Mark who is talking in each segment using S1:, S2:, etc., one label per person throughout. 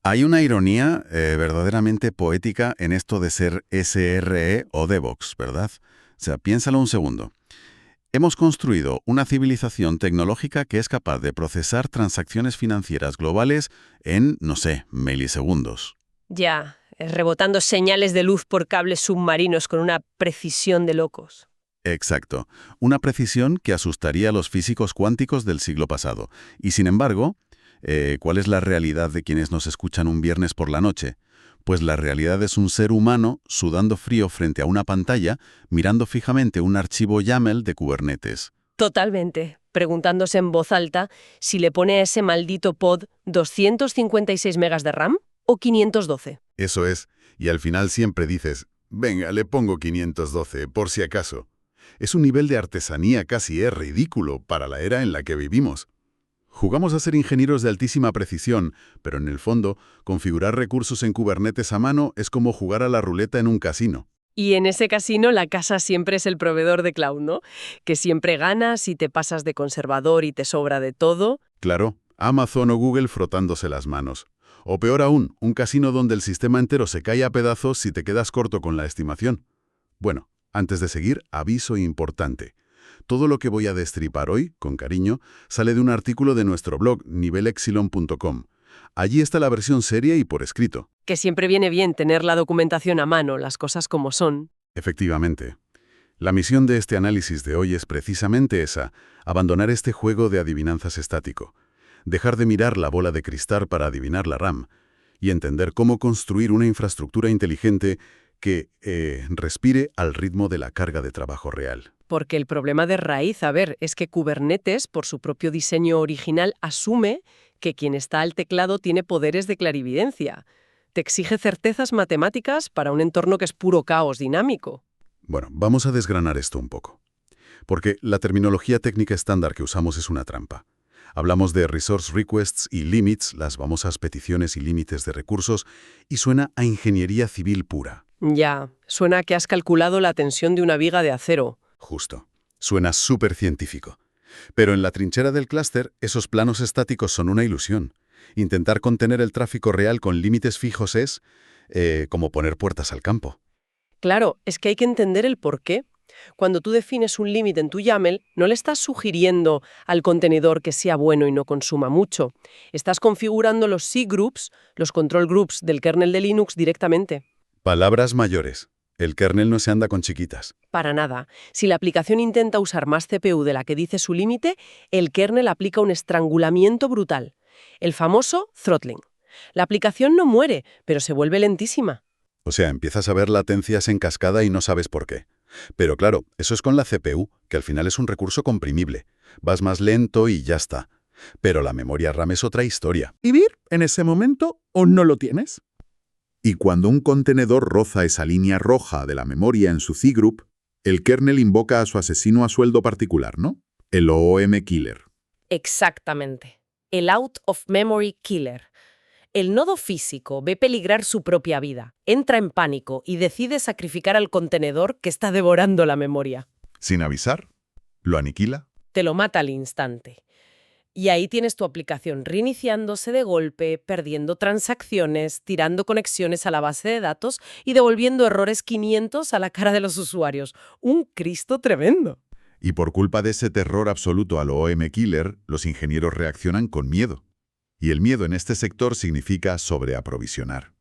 S1: Hay una ironía verdaderamente poética en esto de ser SRE o DevOps, ¿verdad? O sea, piénsalo un segundo. Hemos construido una civilización tecnológica que es capaz de procesar transacciones financieras globales en, no sé, milisegundos.
S2: Ya, rebotando señales de luz por cables submarinos con una precisión de locos.
S1: Exacto. Una precisión que asustaría a los físicos cuánticos del siglo pasado. Y sin embargo, ¿cuál es la realidad de quienes nos escuchan un viernes por la noche? Pues la realidad es un ser humano sudando frío frente a una pantalla, mirando fijamente un archivo YAML de Kubernetes.
S2: Totalmente, preguntándose en voz alta si le pone a ese maldito pod 256 megas de RAM o 512.
S3: Eso es, y al final siempre dices, venga, le pongo 512, por si acaso. Es un nivel de artesanía casi ridículo para la era en la que vivimos. Jugamos a ser ingenieros de altísima precisión, pero en el fondo, configurar recursos en Kubernetes a mano es como jugar a la ruleta en un casino.
S2: Y en ese casino la casa siempre es el proveedor de cloud, ¿no? Que siempre ganas y te pasas de conservador y te sobra de todo.
S3: Claro, Amazon o Google frotándose las manos. O peor aún, un casino donde el sistema entero se cae a pedazos si te quedas corto con la estimación. Bueno, antes de seguir, aviso importante. Todo lo que voy a destripar hoy, con cariño, sale de un artículo de nuestro blog nivelexilon.com. Allí está la versión seria y por escrito.
S2: Que siempre viene bien tener la documentación a mano, las cosas como son.
S3: Efectivamente. La misión de este análisis de hoy es precisamente esa, abandonar este juego de adivinanzas estático, dejar de mirar la bola de cristal para adivinar la RAM y entender cómo construir una infraestructura inteligente que respire al ritmo de la carga de trabajo real.
S2: Porque el problema de raíz, es que Kubernetes, por su propio diseño original, asume que quien está al teclado tiene poderes de clarividencia. Te exige certezas matemáticas para un entorno que es puro caos dinámico.
S3: Bueno, vamos a desgranar esto un poco. Porque la terminología técnica estándar que usamos es una trampa. Hablamos de resource requests y limits, las famosas peticiones y límites de recursos, y suena a ingeniería civil pura.
S2: Ya, suena a que has calculado la tensión de una viga de acero.
S3: Justo. Suena súper científico. Pero en la trinchera del clúster, esos planos estáticos son una ilusión. Intentar contener el tráfico real con límites fijos es como poner puertas al campo.
S2: Claro, es que hay que entender el porqué. Cuando tú defines un límite en tu YAML, no le estás sugiriendo al contenedor que sea bueno y no consuma mucho. Estás configurando los cgroups, los control groups del kernel de Linux directamente.
S3: Palabras mayores. El kernel no se anda con chiquitas.
S2: Para nada. Si la aplicación intenta usar más CPU de la que dice su límite, el kernel aplica un estrangulamiento brutal. El famoso throttling. La aplicación no muere, pero se vuelve lentísima.
S3: O sea, empiezas a ver latencias en cascada y no sabes por qué. Pero claro, eso es con la CPU, que al final es un recurso comprimible. Vas más lento y ya está. Pero la memoria RAM es otra historia.
S4: ¿Vivir en ese momento o no lo tienes?
S5: Y cuando un contenedor roza esa línea roja de la memoria en su cgroup, el kernel invoca a su asesino a sueldo particular, ¿no? El OOM Killer.
S6: Exactamente. El Out of Memory Killer. El nodo físico ve peligrar su propia vida, entra en pánico y decide sacrificar al contenedor que está devorando la memoria.
S5: Sin avisar, lo aniquila.
S6: Te lo mata al instante. Y ahí tienes tu aplicación reiniciándose de golpe, perdiendo transacciones, tirando conexiones a la base de datos y devolviendo errores 500 a la cara de los usuarios. ¡Un Cristo tremendo!
S5: Y por culpa de ese terror absoluto al OOM Killer, los ingenieros reaccionan con miedo. Y el miedo en este sector significa sobreaprovisionar.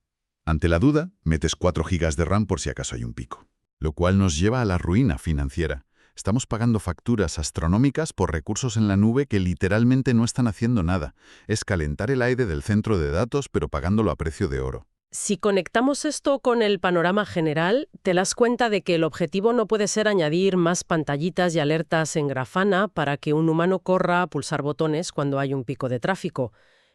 S5: Ante la duda, metes 4 GB de RAM por si acaso hay un pico. Lo cual nos lleva a la ruina financiera. Estamos pagando facturas astronómicas por recursos en la nube que literalmente no están haciendo nada. Es calentar el aire del centro de datos, pero pagándolo a precio de oro.
S2: Si conectamos esto con el panorama general, te das cuenta de que el objetivo no puede ser añadir más pantallitas y alertas en Grafana para que un humano corra a pulsar botones cuando hay un pico de tráfico.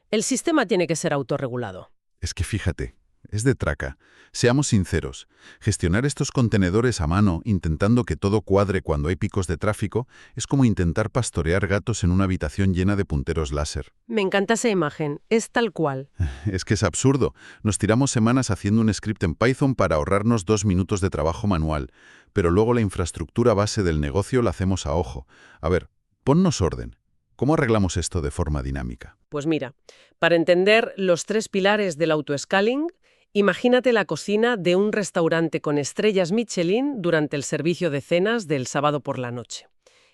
S2: El sistema tiene que ser autorregulado.
S5: Es que fíjate, es de traca. Seamos sinceros, gestionar estos contenedores a mano, intentando que todo cuadre cuando hay picos de tráfico, es como intentar pastorear gatos en una habitación llena de punteros láser.
S2: Me encanta esa imagen, es tal cual.
S5: Es que es absurdo. Nos tiramos semanas haciendo un script en Python para ahorrarnos 2 minutos de trabajo manual, pero luego la infraestructura base del negocio la hacemos a ojo. A ver, ponnos orden.
S3: ¿Cómo arreglamos esto de forma dinámica?
S2: Pues mira, para entender los 3 pilares del autoscaling, imagínate la cocina de un restaurante con estrellas Michelin durante el servicio de cenas del sábado por la noche.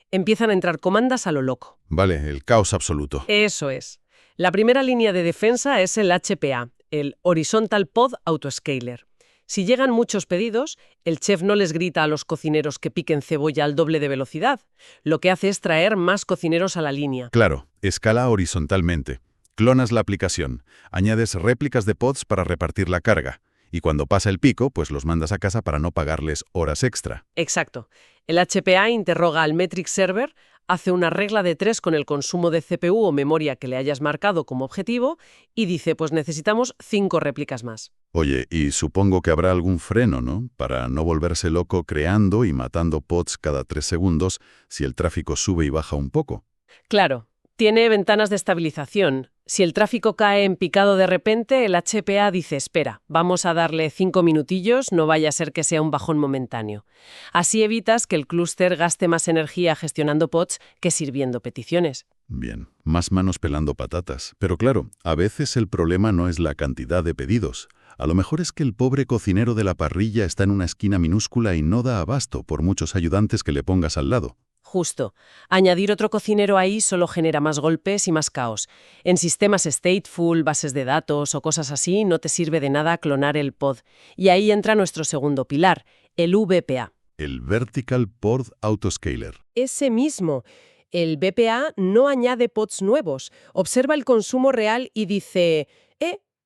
S2: Empiezan a entrar comandas a lo loco.
S3: Vale, el caos absoluto.
S2: Eso es. La primera línea de defensa es el HPA, el Horizontal Pod Autoscaler. Si llegan muchos pedidos, el chef no les grita a los cocineros que piquen cebolla al doble de velocidad. Lo que hace es traer más cocineros a la línea.
S3: Claro, escala horizontalmente. Clonas la aplicación, añades réplicas de pods para repartir la carga, y cuando pasa el pico, pues los mandas a casa para no pagarles horas extra.
S2: Exacto. El HPA interroga al metric server, hace una regla de 3 con el consumo de CPU o memoria que le hayas marcado como objetivo y dice, pues necesitamos 5 réplicas más.
S3: Oye, y supongo que habrá algún freno, ¿no? Para no volverse loco creando y matando pods cada 3 segundos si el tráfico sube y baja un poco.
S2: Claro, tiene ventanas de estabilización. Si el tráfico cae en picado de repente, el HPA dice, espera, vamos a darle 5 minutillos, no vaya a ser que sea un bajón momentáneo. Así evitas que el clúster gaste más energía gestionando pods que sirviendo peticiones.
S3: Bien, más manos pelando patatas. Pero claro, a veces el problema no es la cantidad de pedidos. A lo mejor es que el pobre cocinero de la parrilla está en una esquina minúscula y no da abasto por muchos ayudantes que le pongas al lado.
S2: Justo. Añadir otro cocinero ahí solo genera más golpes y más caos. En sistemas stateful, bases de datos o cosas así, no te sirve de nada clonar el pod. Y ahí entra nuestro segundo pilar, el VPA.
S3: El Vertical Pod Autoscaler.
S2: Ese mismo. El VPA no añade pods nuevos. Observa el consumo real y dice,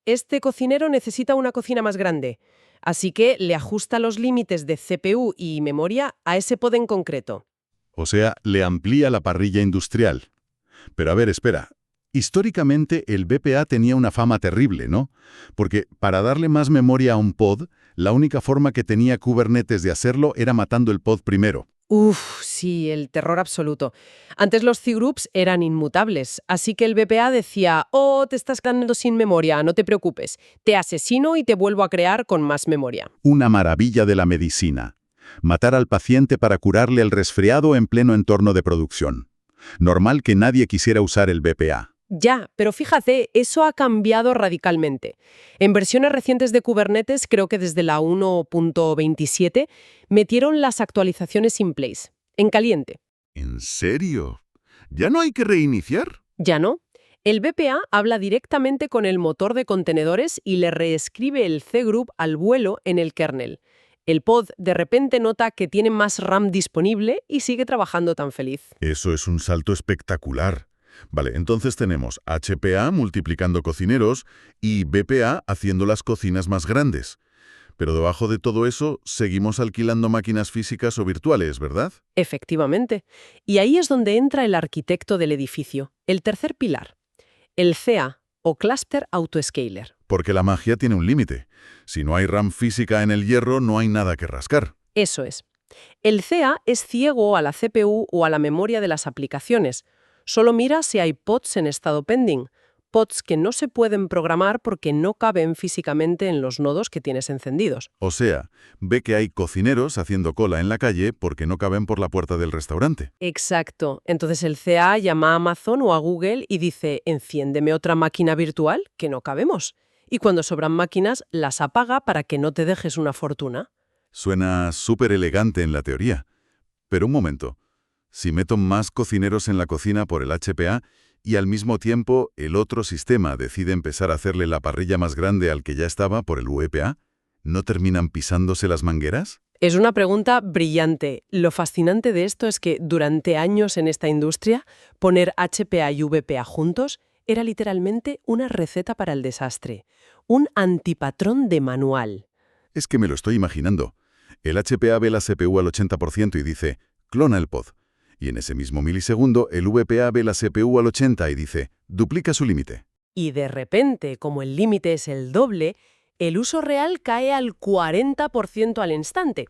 S2: este cocinero necesita una cocina más grande. Así que le ajusta los límites de CPU y memoria a ese pod en concreto.
S3: O sea, le amplía la parrilla industrial. Pero a ver, espera. Históricamente el VPA tenía una fama terrible, ¿no? Porque para darle más memoria a un pod, la única forma que tenía Kubernetes de hacerlo era matando el pod primero.
S2: Sí, el terror absoluto. Antes los cgroups eran inmutables, así que el VPA decía, te estás quedando sin memoria, no te preocupes, te asesino y te vuelvo a crear con más memoria.
S3: Una maravilla de la medicina. Matar al paciente para curarle el resfriado en pleno entorno de producción. Normal que nadie quisiera usar el VPA.
S2: Ya, pero fíjate, eso ha cambiado radicalmente. En versiones recientes de Kubernetes, creo que desde la 1.27, metieron las actualizaciones in place, en caliente.
S3: ¿En serio? ¿Ya no hay que reiniciar?
S2: Ya no. El VPA habla directamente con el motor de contenedores y le reescribe el cgroup al vuelo en el kernel. El pod de repente nota que tiene más RAM disponible y sigue trabajando tan feliz.
S3: Eso es un salto espectacular. Vale, entonces tenemos HPA multiplicando cocineros y VPA haciendo las cocinas más grandes. Pero debajo de todo eso, seguimos alquilando máquinas físicas o virtuales, ¿verdad?
S2: Efectivamente. Y ahí es donde entra el arquitecto del edificio, el tercer pilar, el CA, o Cluster Autoscaler.
S3: Porque la magia tiene un límite. Si no hay RAM física en el hierro, no hay nada que rascar.
S2: Eso es. El CA es ciego a la CPU o a la memoria de las aplicaciones. Solo mira si hay pods en estado pending, pods que no se pueden programar porque no caben físicamente en los nodos que tienes encendidos.
S3: O sea, ve que hay cocineros haciendo cola en la calle porque no caben por la puerta del restaurante.
S2: Exacto. Entonces el CA llama a Amazon o a Google y dice, enciéndeme otra máquina virtual que no cabemos. Y cuando sobran máquinas, las apaga para que no te dejes una fortuna.
S3: Suena súper elegante en la teoría. Pero un momento. Si meto más cocineros en la cocina por el HPA y al mismo tiempo el otro sistema decide empezar a hacerle la parrilla más grande al que ya estaba por el VPA, ¿no terminan pisándose las mangueras?
S2: Es una pregunta brillante. Lo fascinante de esto es que durante años en esta industria, poner HPA y VPA juntos era literalmente una receta para el desastre. Un antipatrón de manual.
S3: Es que me lo estoy imaginando. El HPA ve la CPU al 80% y dice, clona el pod. Y en ese mismo milisegundo, el VPA ve la CPU al 80% y dice, duplica su límite.
S2: Y de repente, como el límite es el doble, el uso real cae al 40% al instante.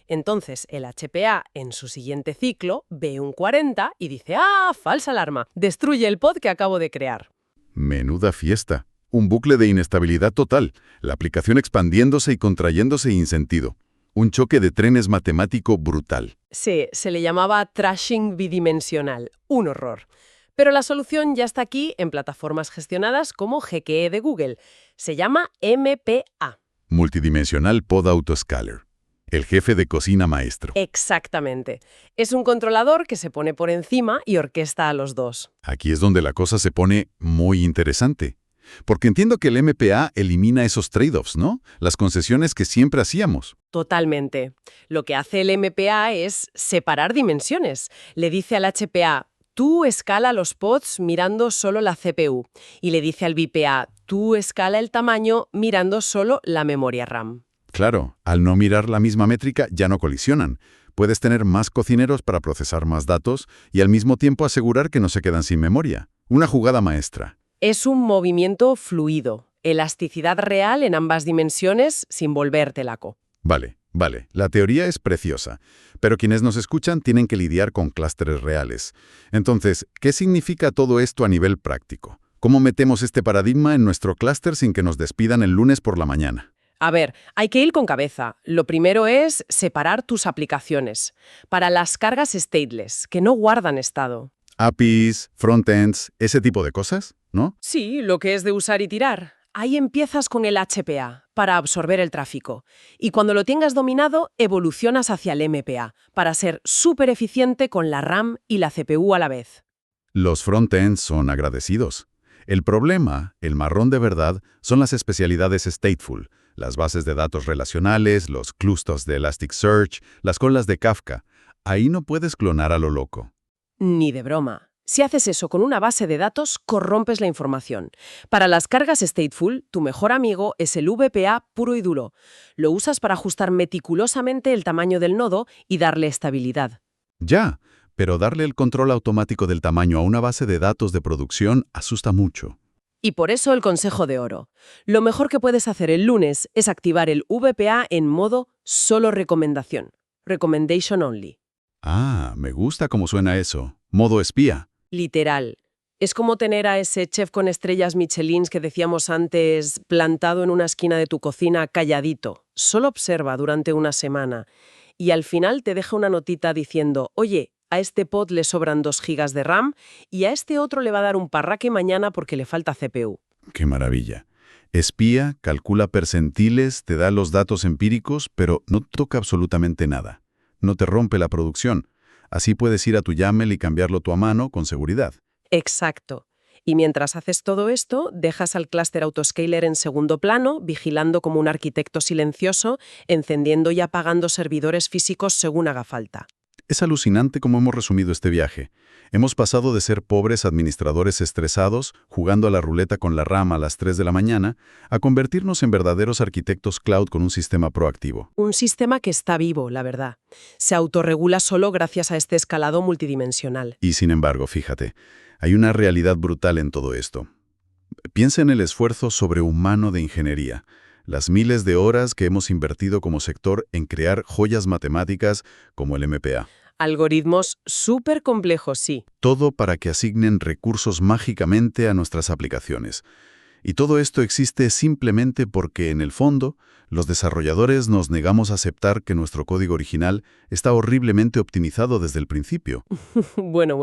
S2: Entonces, el HPA, en su siguiente ciclo, ve un 40 y dice, falsa alarma, destruye el pod que acabo de crear.
S3: Menuda fiesta. Un bucle de inestabilidad total, la aplicación expandiéndose y contrayéndose sin sentido. Un choque de trenes matemático brutal.
S2: Sí, se le llamaba trashing bidimensional, un horror.
S6: Pero la solución ya está aquí en plataformas gestionadas como GKE de Google. Se llama MPA.
S5: Multidimensional Pod Autoscaler. El jefe de cocina maestro.
S6: Exactamente. Es un controlador que se pone por encima y orquesta a los dos.
S5: Aquí es donde la cosa se pone muy interesante. Porque entiendo que el MPA elimina esos trade-offs, ¿no? Las concesiones que siempre hacíamos.
S6: Totalmente. Lo que hace el MPA es separar dimensiones. Le dice al HPA, tú escala los pods mirando solo la CPU. Y le dice al BPA, tú escala el tamaño mirando solo la memoria RAM.
S5: Claro, al no mirar la misma métrica ya no colisionan. Puedes tener más cocineros para procesar más datos y al mismo tiempo asegurar que no se quedan sin memoria. Una jugada maestra.
S6: Es un movimiento fluido, elasticidad real en ambas dimensiones sin volverte laco.
S5: Vale. La teoría es preciosa, pero quienes nos escuchan tienen que lidiar con clústeres reales. Entonces, ¿qué significa todo esto a nivel práctico? ¿Cómo metemos este paradigma en nuestro clúster sin que nos despidan el lunes por la mañana?
S6: A ver, hay que ir con cabeza. Lo primero es separar tus aplicaciones. Para las cargas stateless, que no guardan estado.
S5: APIs, frontends, ese tipo de cosas, ¿no?
S6: Sí, lo que es de usar y tirar. Ahí empiezas con el HPA, para absorber el tráfico. Y cuando lo tengas dominado, evolucionas hacia el MPA, para ser súper eficiente con la RAM y la CPU a la vez.
S5: Los frontends son agradecidos. El problema, el marrón de verdad, son las especialidades stateful, las bases de datos relacionales, los clústeres de Elasticsearch, las colas de Kafka. Ahí no puedes clonar a lo loco.
S6: Ni de broma. Si haces eso con una base de datos, corrompes la información. Para las cargas stateful, tu mejor amigo es el VPA puro y duro. Lo usas para ajustar meticulosamente el tamaño del nodo y darle estabilidad.
S5: Ya, pero darle el control automático del tamaño a una base de datos de producción asusta mucho.
S6: Y por eso el consejo de oro. Lo mejor que puedes hacer el lunes es activar el VPA en modo solo recomendación. Recommendation only.
S5: Ah, me gusta cómo suena eso. Modo espía.
S6: Literal. Es como tener a ese chef con estrellas Michelin que decíamos antes, plantado en una esquina de tu cocina, calladito. Solo observa durante una semana. Y al final te deja una notita diciendo, oye, a este pod le sobran 2 GB de RAM y a este otro le va a dar un parraque mañana porque le falta CPU.
S5: ¡Qué maravilla! Espía, calcula percentiles, te da los datos empíricos, pero no toca absolutamente nada. No te rompe la producción. Así puedes ir a tu YAML y cambiarlo tú a mano con seguridad.
S6: Exacto. Y mientras haces todo esto, dejas al clúster autoscaler en segundo plano, vigilando como un arquitecto silencioso, encendiendo y apagando servidores físicos según haga falta.
S5: Es alucinante cómo hemos resumido este viaje. Hemos pasado de ser pobres administradores estresados, jugando a la ruleta con la RAM a las 3 de la mañana, a convertirnos en verdaderos arquitectos cloud con un sistema proactivo.
S6: Un sistema que está vivo, la verdad. Se autorregula solo gracias a este escalado multidimensional.
S5: Y sin embargo, fíjate, hay una realidad brutal en todo esto. Piensa en el esfuerzo sobrehumano de ingeniería, las miles de horas que hemos invertido como sector en crear joyas matemáticas como el MPA.
S6: Algoritmos súper complejos, sí.
S5: Todo para que asignen recursos mágicamente a nuestras aplicaciones. Y todo esto existe simplemente porque, en el fondo, los desarrolladores nos negamos a aceptar que nuestro código original está horriblemente optimizado desde el principio.
S6: Bueno,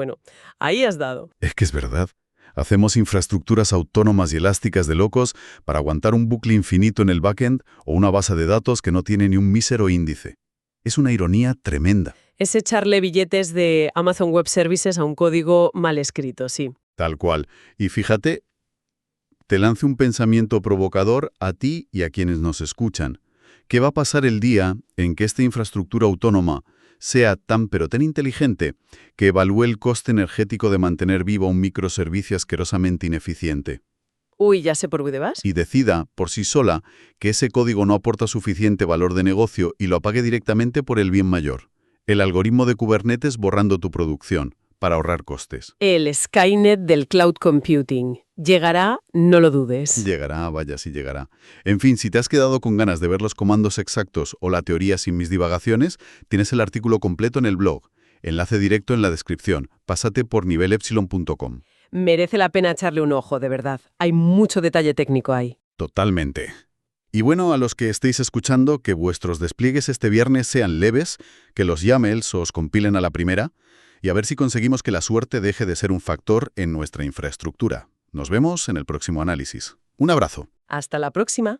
S6: ahí has dado.
S5: Es que es verdad. Hacemos infraestructuras autónomas y elásticas de locos para aguantar un bucle infinito en el backend o una base de datos que no tiene ni un mísero índice. Es una ironía tremenda.
S6: Es echarle billetes de Amazon Web Services a un código mal escrito, sí.
S5: Tal cual. Y fíjate, te lanzo un pensamiento provocador a ti y a quienes nos escuchan. ¿Qué va a pasar el día en que esta infraestructura autónoma sea tan pero tan inteligente que evalúe el coste energético de mantener vivo un microservicio asquerosamente ineficiente?
S6: Uy, ya sé por dónde vas.
S5: Y decida, por sí sola, que ese código no aporta suficiente valor de negocio y lo apague directamente por el bien mayor. El algoritmo de Kubernetes borrando tu producción, para ahorrar costes.
S6: El Skynet del cloud computing. Llegará, no lo dudes.
S5: Llegará, vaya si llegará. En fin, si te has quedado con ganas de ver los comandos exactos o la teoría sin mis divagaciones, tienes el artículo completo en el blog. Enlace directo en la descripción. Pásate por nivelepsilon.com.
S6: Merece la pena echarle un ojo, de verdad. Hay mucho detalle técnico ahí.
S5: Totalmente. Y bueno, a los que estéis escuchando, que vuestros despliegues este viernes sean leves, que los YAMLs os compilen a la primera
S3: y a ver si conseguimos que la suerte deje de ser un factor en nuestra infraestructura. Nos vemos en el próximo análisis. Un abrazo.
S6: Hasta la próxima.